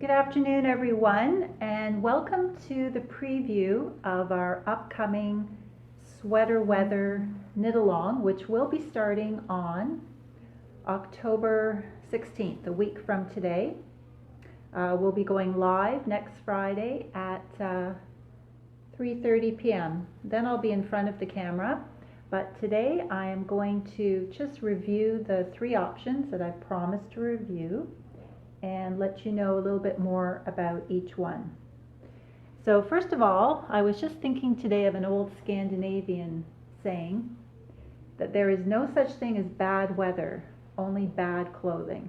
Good afternoon, everyone, and welcome to the preview of our upcoming sweater weather knit-along, which will be starting on October 16th, a week from today. We'll be going live next Friday at 3:30 p.m. Then I'll be in front of the camera, but today I am going to just review the three options that I promised to review and let you know a little bit more about each one. So first of all, I was just thinking today of an old Scandinavian saying that there is no such thing as bad weather, only bad clothing.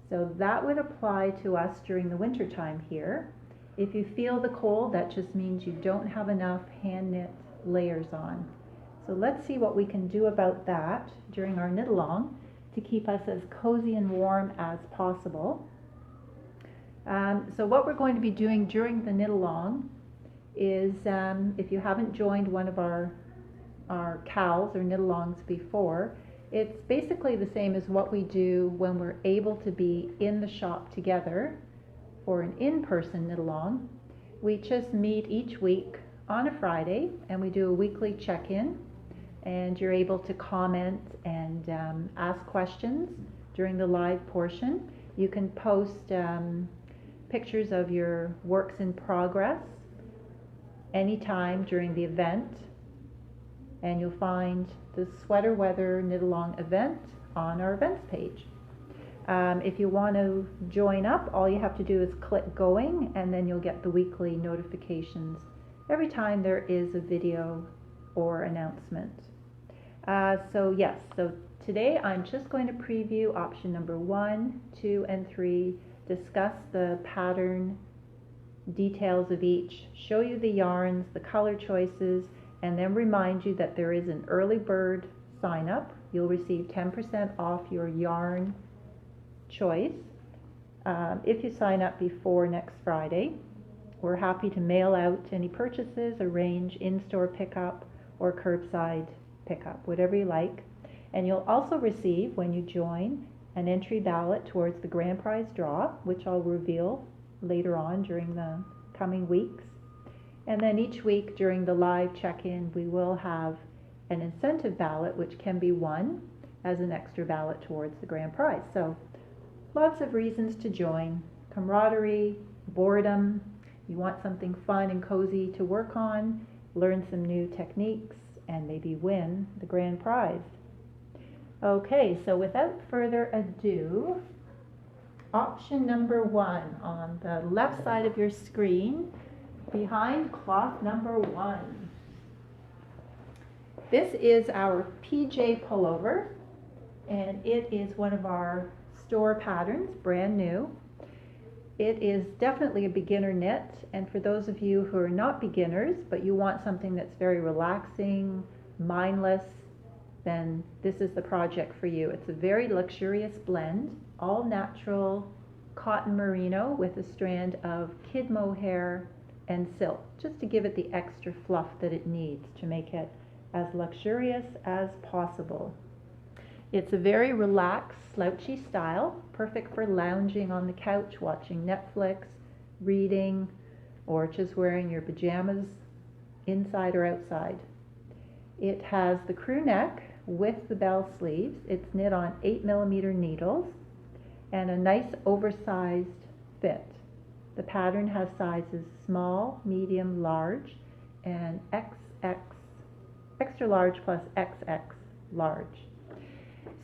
So that would apply to us during the winter time here. If you feel the cold, that just means you don't have enough hand knit layers on. So let's see what we can do about that during our knit along to keep us as cozy and warm as possible. So what we're going to be doing during the knit along is, if you haven't joined one of our CALs or knit alongs before, it's basically the same as what we do when we're able to be in the shop together for an in-person knit along. We just meet each week on a Friday and we do a weekly check-in, and you're able to comment and ask questions during the live portion. You can post pictures of your works in progress anytime during the event, and you'll find the Sweater Weather Knit Along event on our events page. If you want to join up, all you have to do is click going, and then you'll get the weekly notifications every time there is a video or announcement. So today I'm just going to preview option number 1, 2, and 3, discuss the pattern details of each, show you the yarns, the color choices, and then remind you that there is an early bird sign up. You'll receive 10% off your yarn choice if you sign up before next Friday. We're happy to mail out any purchases, arrange in-store pickup or curbside pickup, whatever you like. And you'll also receive, when you join, an entry ballot towards the grand prize draw, which I'll reveal later on during the coming weeks. And then each week during the live check-in, we will have an incentive ballot which can be won as an extra ballot towards the grand prize. So lots of reasons to join: camaraderie, boredom, you want something fun and cozy to work on, learn some new techniques, and maybe win the grand prize. Okay, so without further ado, option number 1 on the left side of your screen, behind cloth number 1. This is our PJ pullover, and it is one of our store patterns, brand new. It is definitely a beginner knit, and for those of you who are not beginners, but you want something that's very relaxing, mindless, then this is the project for you. It's a very luxurious blend, all natural cotton merino with a strand of kid mohair and silk, just to give it the extra fluff that it needs to make it as luxurious as possible. It's a very relaxed, slouchy style, perfect for lounging on the couch, watching Netflix, reading, or just wearing your pajamas inside or outside. It has the crew neck with the bell sleeves. It's knit on 8mm needles and a nice oversized fit. The pattern has sizes small, medium, large, and XX, extra large plus XX large.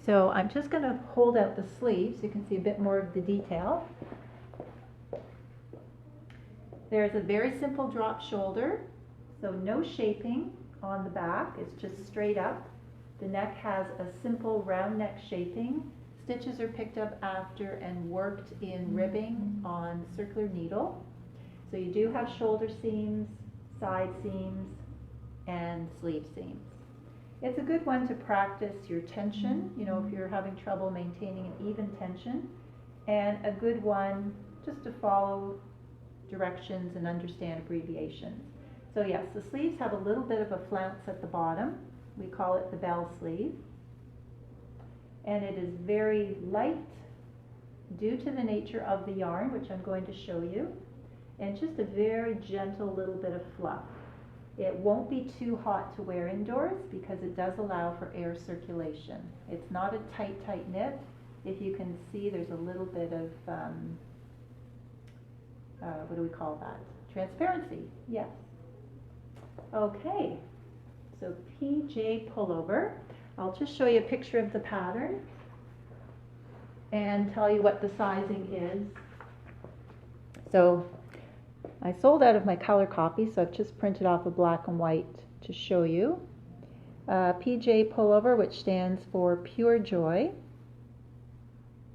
So I'm just going to hold out the sleeves so you can see a bit more of the detail. There's a very simple drop shoulder, so no shaping on the back. It's just straight up. The neck has a simple round neck shaping. Stitches are picked up after and worked in ribbing on circular needle. So you do have shoulder seams, side seams, and sleeve seams. It's a good one to practice your tension, if you're having trouble maintaining an even tension, and a good one just to follow directions and understand abbreviations. So yes, the sleeves have a little bit of a flounce at the bottom. We call it the bell sleeve. And it is very light due to the nature of the yarn, which I'm going to show you, and just a very gentle little bit of fluff. It won't be too hot to wear indoors because it does allow for air circulation. It's not a tight, tight knit. If you can see, there's a little bit of, what do we call that? Transparency, yes. Okay, so PJ pullover. I'll just show you a picture of the pattern and tell you what the sizing is. So I sold out of my color copy, so I've just printed off a black and white to show you. PJ pullover, which stands for Pure Joy.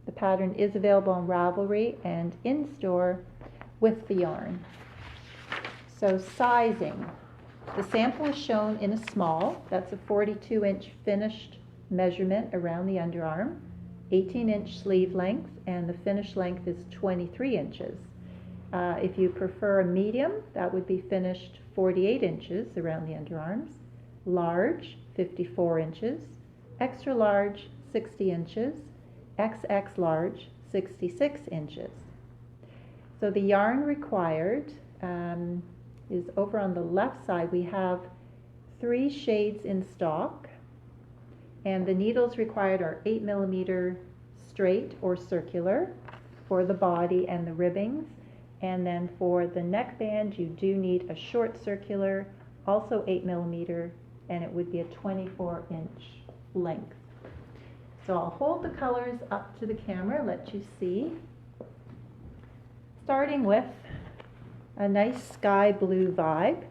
The pattern is available on Ravelry and in store with the yarn. So sizing. The sample is shown in a small. That's a 42-inch finished measurement around the underarm, 18-inch sleeve length, and the finished length is 23 inches. If you prefer a medium, that would be finished 48 inches around the underarms, large, 54 inches, extra large, 60 inches, XX large, 66 inches. So the yarn required is over on the left side. We have 3 shades in stock, and the needles required are 8mm straight or circular for the body and the ribbings. And then for the neckband, you do need a short circular, also 8mm, and it would be a 24-inch length. So I'll hold the colors up to the camera, let you see. Starting with a nice sky blue vibe.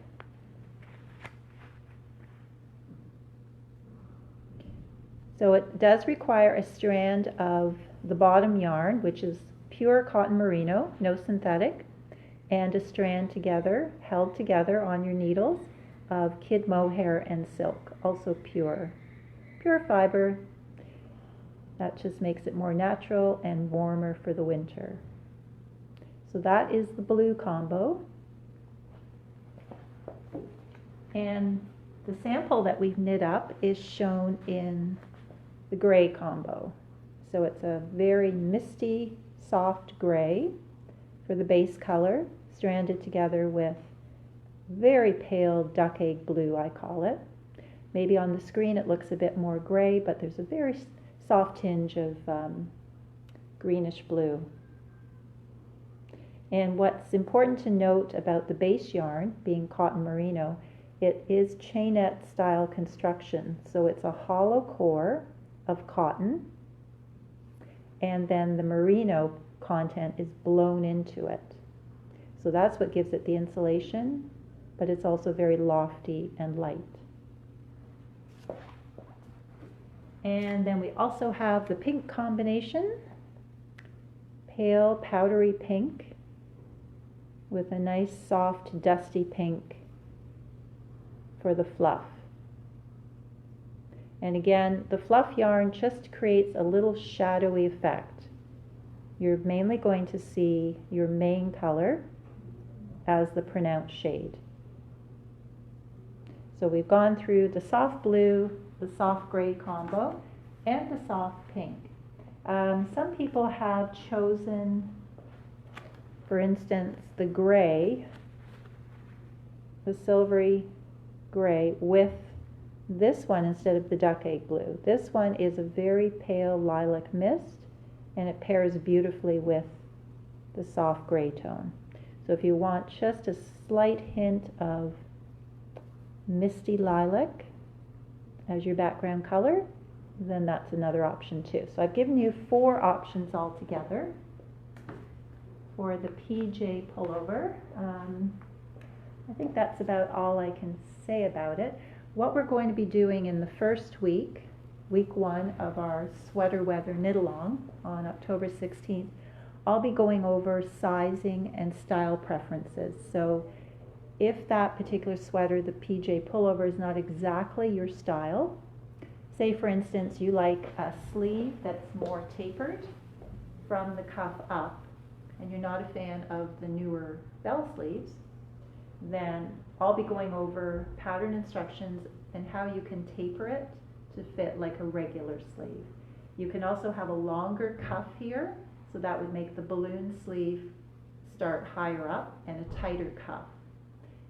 So it does require a strand of the bottom yarn, which is pure cotton merino, no synthetic, and a strand together, held together on your needles, of kid mohair and silk, also pure fiber. That just makes it more natural and warmer for the winter. So that is the blue combo. And the sample that we've knit up is shown in the gray combo. So it's a very misty, soft gray for the base color, stranded together with very pale duck egg blue, I call it. Maybe on the screen it looks a bit more gray, but there's a very soft tinge of greenish blue. And what's important to note about the base yarn, being cotton merino, it is chainette style construction. So it's a hollow core of cotton, and then the merino content is blown into it. So that's what gives it the insulation, but it's also very lofty and light. And then we also have the pink combination, pale powdery pink with a nice soft dusty pink for the fluff. And again, the fluff yarn just creates a little shadowy effect. You're mainly going to see your main color as the pronounced shade. So we've gone through the soft blue, the soft gray combo, and the soft pink. Some people have chosen, for instance, the gray, the silvery gray, with this one instead of the duck egg blue. This one is a very pale lilac mist, and it pairs beautifully with the soft gray tone. So if you want just a slight hint of misty lilac as your background color, then that's another option too. So I've given you 4 options altogether for the PJ pullover. I think that's about all I can say about it. What we're going to be doing in the first week 1 of our sweater weather knit-along on October 16th, I'll be going over sizing and style preferences. So if that particular sweater, the PJ pullover, is not exactly your style, say for instance you like a sleeve that's more tapered from the cuff up, and you're not a fan of the newer bell sleeves, then I'll be going over pattern instructions and how you can taper it to fit like a regular sleeve. You can also have a longer cuff here, So that would make the balloon sleeve start higher up and a tighter cuff.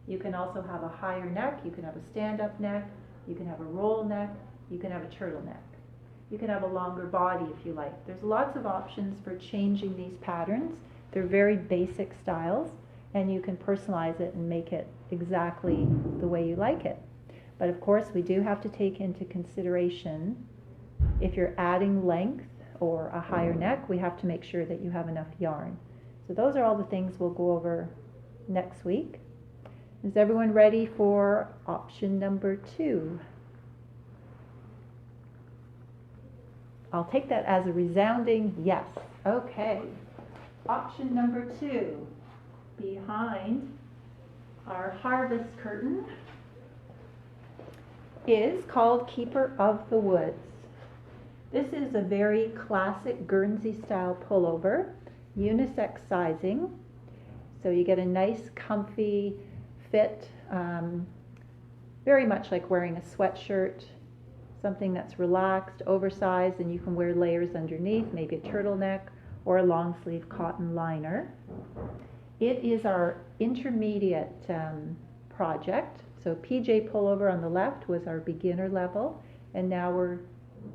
You can also have a higher neck, you can have a stand-up neck, you can have a roll neck, you can have a turtleneck. You can have a longer body if you like. There's lots of options for changing these patterns. They're very basic styles, and you can personalize it and make it exactly the way you like it. But of course, we do have to take into consideration if you're adding length or a higher neck, we have to make sure that you have enough yarn. So those are all the things we'll go over next week. Is everyone ready for option number 2? I'll take that as a resounding yes. Okay. Option number 2, behind our harvest curtain, is called Keeper of the Woods. This is a very classic Guernsey style pullover, unisex sizing. So you get a nice comfy fit, very much like wearing a sweatshirt, something that's relaxed, oversized, and you can wear layers underneath, maybe a turtleneck or a long sleeve cotton liner. It is our intermediate project. So PJ pullover on the left was our beginner level, and now we're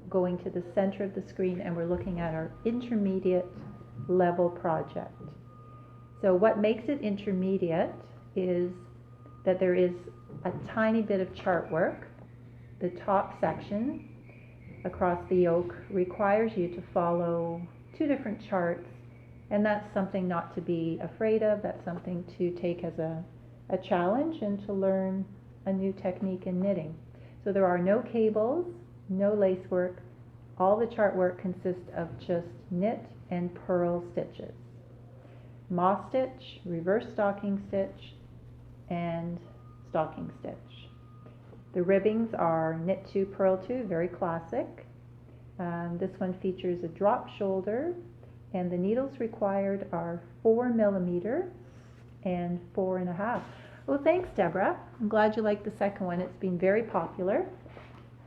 going to the center of the screen and we're looking at our intermediate level project. So what makes it intermediate is that there is a tiny bit of chart work. The top section across the yoke requires you to follow 2 different charts, and that's something not to be afraid of. That's something to take as a challenge and to learn a new technique in knitting. So there are no cables, no lace work. All the chart work consists of just knit and purl stitches. Moss stitch, reverse stocking stitch, and stocking stitch. The ribbings are knit 2, purl 2, very classic. This one features a drop shoulder, and the needles required are 4 millimeter and 4.5. Well, thanks, Deborah. I'm glad you liked the second one. It's been very popular.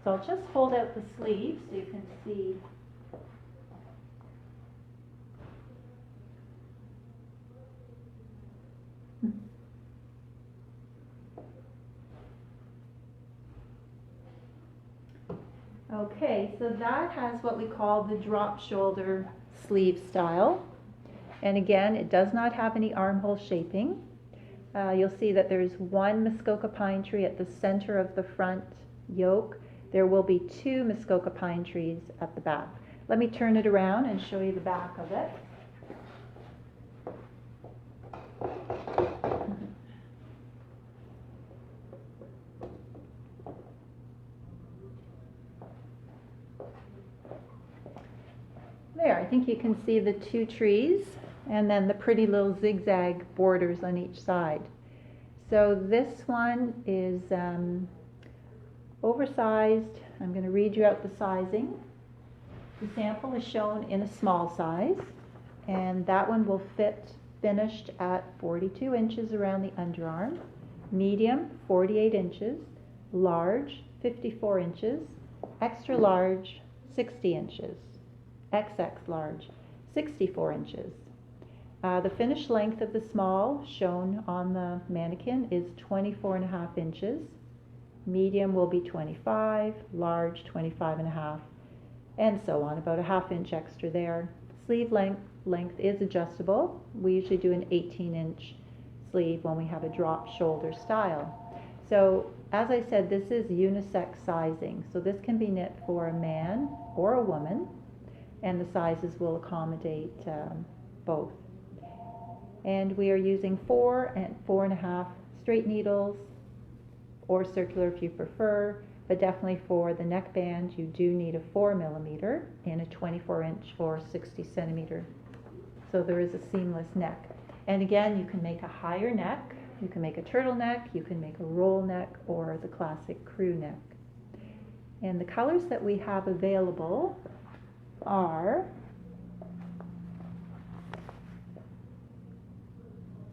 So I'll just hold out the sleeve so you can see. Okay, so that has what we call the drop shoulder sleeve style. And again, it does not have any armhole shaping. You'll see that there's 1 Muskoka pine tree at the center of the front yoke. There will be 2 Muskoka pine trees at the back. Let me turn it around and show you the back of it. There, I think you can see the 2 trees and then the pretty little zigzag borders on each side. So this one is oversized. I'm going to read you out the sizing. The sample is shown in a small size, and that one will fit finished at 42 inches around the underarm, medium 48 inches, large 54 inches, extra large 60 inches, XX large 64 inches. The finished length of the small shown on the mannequin is 24.5 inches. Medium will be 25, large 25.5, and so on, about a ½ inch extra there. Sleeve length is adjustable. We usually do an 18-inch sleeve when we have a drop shoulder style. So as I said, this is unisex sizing. So this can be knit for a man or a woman, and the sizes will accommodate both. And we are using 4 and 4.5 straight needles, or circular if you prefer, but definitely for the neckband you do need a 4 millimeter in a 24-inch or 60 centimeter. So there is a seamless neck. And again, you can make a higher neck, you can make a turtleneck, you can make a roll neck, or the classic crew neck. And the colors that we have available are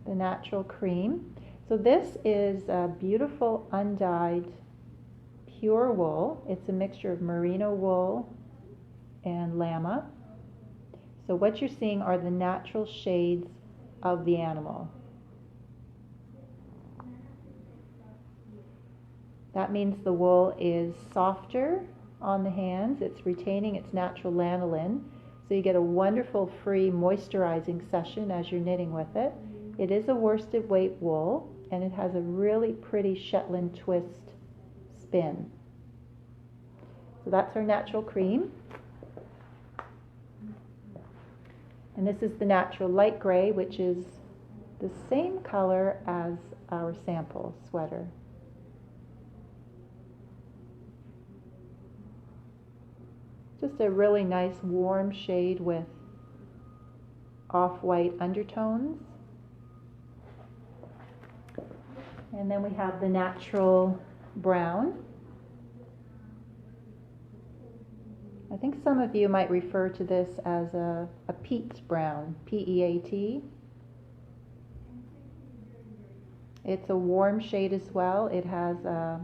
the natural cream. So this is a beautiful undyed pure wool. It's a mixture of merino wool and llama. So what you're seeing are the natural shades of the animal. That means the wool is softer on the hands. It's retaining its natural lanolin. So you get a wonderful free moisturizing session as you're knitting with it. It is a worsted weight wool, and it has a really pretty Shetland twist spin. So that's our natural cream. And this is the natural light gray, which is the same color as our sample sweater. Just a really nice warm shade with off-white undertones. And then we have the natural brown. I think some of you might refer to this as a peat brown, P-E-A-T. It's a warm shade as well. It has a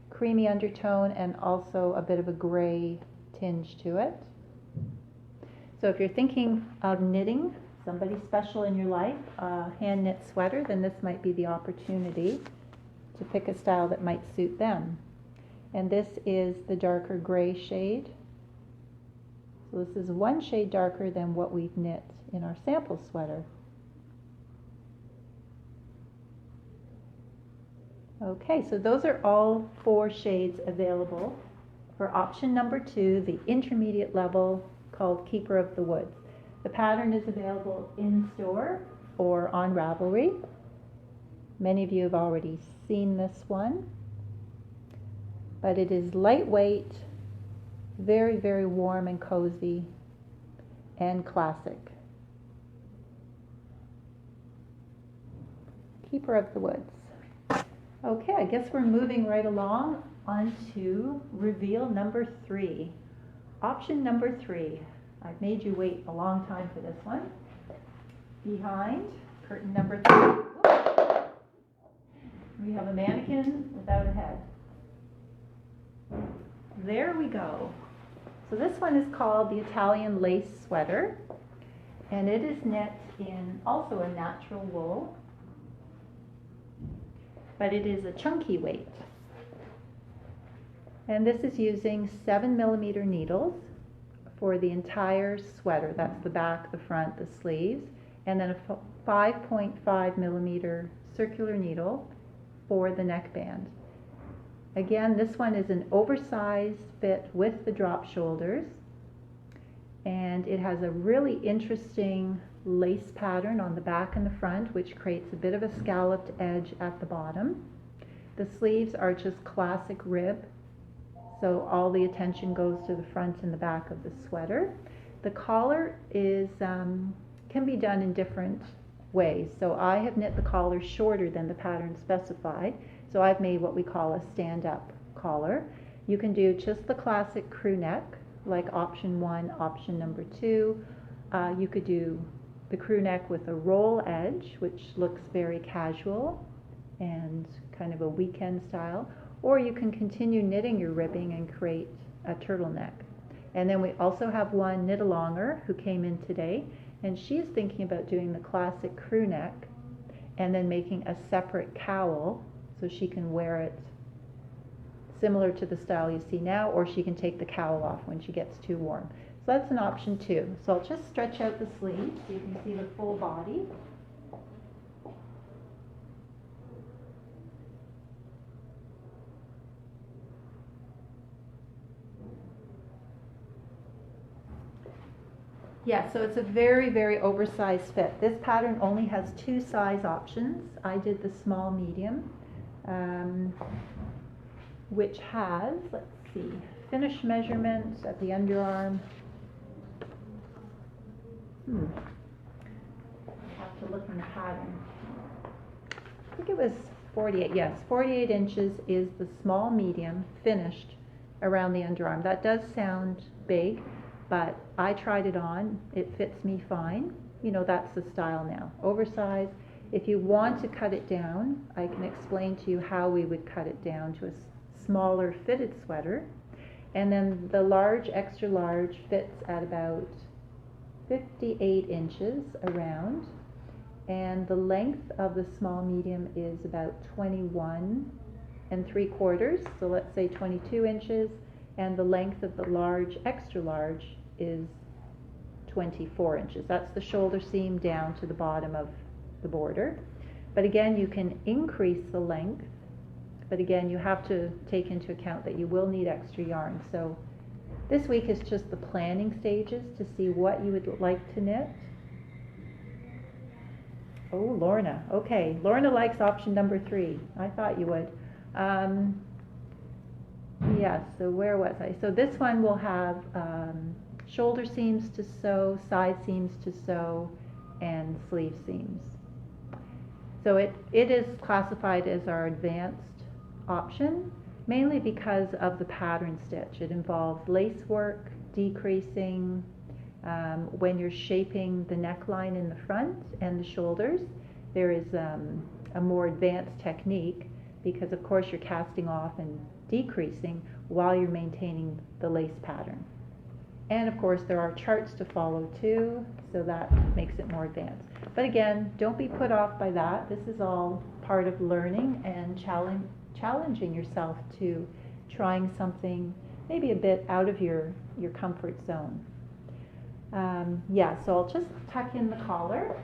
creamy undertone and also a bit of a gray tinge to it. So if you're thinking of knitting somebody special in your life, a hand knit sweater, then this might be the opportunity to pick a style that might suit them. And this is the darker gray shade. So this is one shade darker than what we've knit in our sample sweater. Okay, so those are all 4 shades available for option number 2, the intermediate level called Keeper of the Woods. The pattern is available in store or on Ravelry. Many of you have already seen this one, but it is lightweight, very, very warm and cozy, and classic. Keeper of the Woods. Okay, I guess we're moving right along on to reveal number 3. Option number 3. I've made you wait a long time for this one. Behind curtain number 3. We have a mannequin without a head. There we go. So this one is called the Italian lace sweater, and it is knit in also a natural wool, but it is a chunky weight. And this is using 7mm needles for the entire sweater. That's the back, the front, the sleeves, and then a 5.5mm circular needle for the neckband. Again, this one is an oversized fit with the drop shoulders, and it has a really interesting lace pattern on the back and the front, which creates a bit of a scalloped edge at the bottom. The sleeves are just classic rib, so all the attention goes to the front and the back of the sweater. The collar is can be done in different ways. So I have knit the collar shorter than the pattern specified. So I've made what we call a stand-up collar. You can do just the classic crew neck, like option 1, option number 2. You could do the crew neck with a roll edge, which looks very casual and kind of a weekend style. Or you can continue knitting your ribbing and create a turtleneck. And then we also have one knit-alonger who came in today, and she's thinking about doing the classic crew neck and then making a separate cowl so she can wear it similar to the style you see now, or she can take the cowl off when she gets too warm. So that's an option 2. So I'll just stretch out the sleeves so you can see the full body. Yeah, so it's a very, very oversized fit. This pattern only has 2 size options. I did the small medium, which has, let's see, finish measurement at the underarm. I have to look in the pattern. I think it was 48, yes, 48 inches is the small medium finished around the underarm. That does sound big, but I tried it on. It fits me fine. You know, that's the style now. Oversized. If you want to cut it down, I can explain to you how we would cut it down to a smaller fitted sweater. And then the large, extra large fits at about 58 inches around, and the length of the small medium is about 21 3/4, so let's say 22 inches, and the length of the large, extra large, is 24 inches. That's the shoulder seam down to the bottom of the border. But again, you can increase the length, but again, you have to take into account that you will need extra yarn. So this week is just the planning stages to see what you would like to knit. Oh, Lorna. Okay, Lorna likes option number 3. I thought you would. Yes, so where was I? So this one will have shoulder seams to sew, side seams to sew, and sleeve seams. So it is classified as our advanced option, mainly because of the pattern stitch. It involves lace work, decreasing, when you're shaping the neckline in the front and the shoulders, there is a more advanced technique, because of course you're casting off and decreasing while you're maintaining the lace pattern. And of course there are charts to follow too, so that makes it more advanced. But again, don't be put off by that. This is all part of learning and challenging yourself to trying something maybe a bit out of your comfort zone. Yeah, so I'll just tuck in the collar.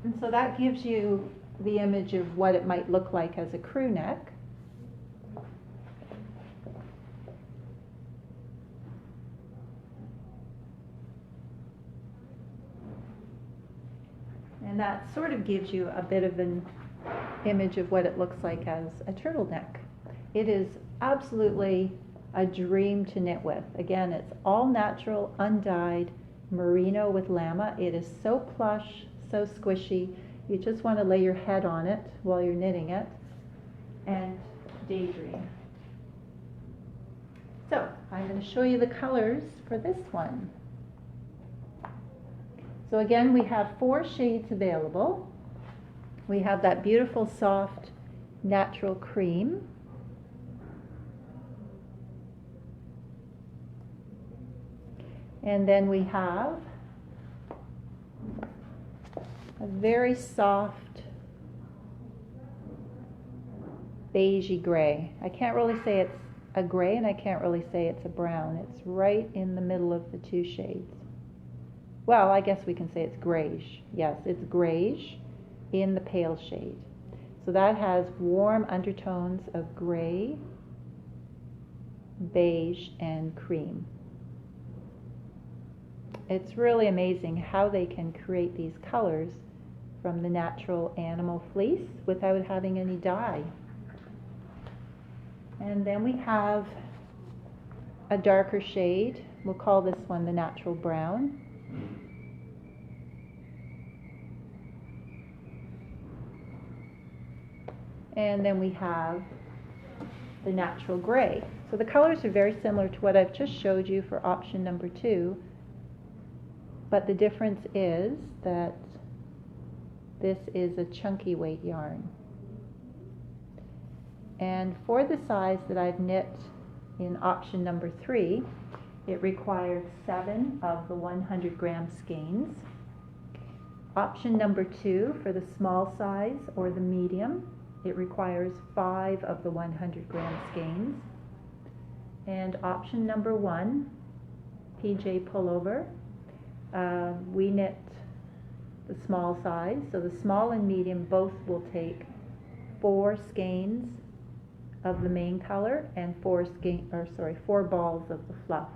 And so that gives you the image of what it might look like as a crew neck. And that sort of gives you a bit of an image of what it looks like as a turtleneck. It is absolutely a dream to knit with. Again, it's all natural, undyed merino with llama. It is so plush, so squishy. You just want to lay your head on it while you're knitting it and daydream. So I'm going to show you the colors for this one. So again, we have 4 shades available. We have that beautiful soft natural cream. And then we have a very soft beigey gray. I can't really say it's a gray and I can't really say it's a brown. It's right in the middle of the 2 shades. Well, I guess we can say it's grayish. Yes, it's grayish in the pale shade. So that has warm undertones of gray, beige, and cream. It's really amazing how they can create these colors from the natural animal fleece without having any dye. And then we have a darker shade. We'll call this one the natural brown. And then we have the natural gray. So the colors are very similar to what I've just showed you for option number 2, but the difference is that this is a chunky weight yarn. And for the size that I've knit in option number 3, it requires 7 of the 100 gram skeins. Option number 2, for the small size or the medium, it requires 5 of the 100 gram skeins. And option number 1, PJ pullover, we knit the small size, so the small and medium both will take 4 skeins of the main color and 4 balls of the fluff.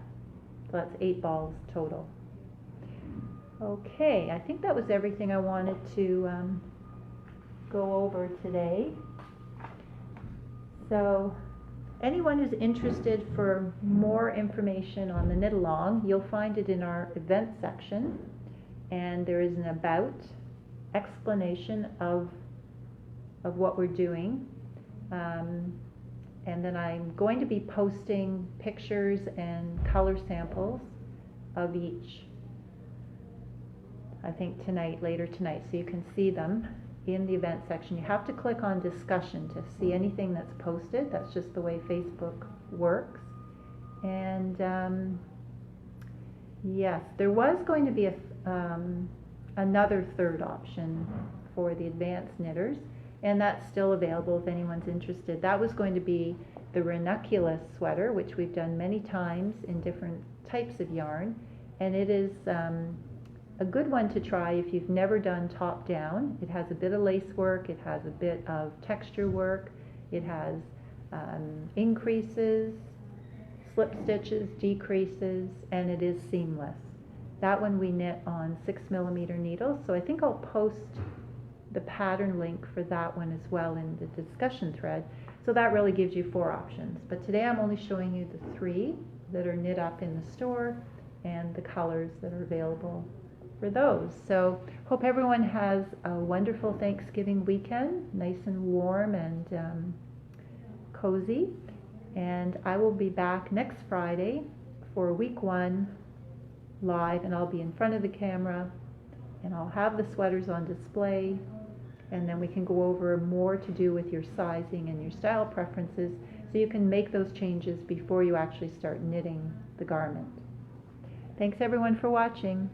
So that's 8 balls total. Okay, I think that was everything I wanted to go over today. So anyone who's interested for more information on the Knitalong, you'll find it in our event section, and there is an about explanation of what we're doing. And then I'm going to be posting pictures and color samples of each, I think later tonight, so you can see them. in the event section. You have to click on discussion to see anything that's posted. That's just the way Facebook works. And yes, there was going to be another third option for the advanced knitters, and that's still available if anyone's interested. That was going to be the ranunculus sweater, which we've done many times in different types of yarn, and it is a good one to try if you've never done top down. It has a bit of lace work, it has a bit of texture work, it has increases, slip stitches, decreases, and it is seamless. That one we knit on 6mm needles, so I think I'll post the pattern link for that one as well in the discussion thread. So that really gives you 4 options. But today I'm only showing you the 3 that are knit up in the store and the colors that are available for those. So hope everyone has a wonderful Thanksgiving weekend, nice and warm and cozy. And I will be back next Friday for week 1 live, and I'll be in front of the camera and I'll have the sweaters on display, and then we can go over more to do with your sizing and your style preferences so you can make those changes before you actually start knitting the garment. Thanks everyone for watching.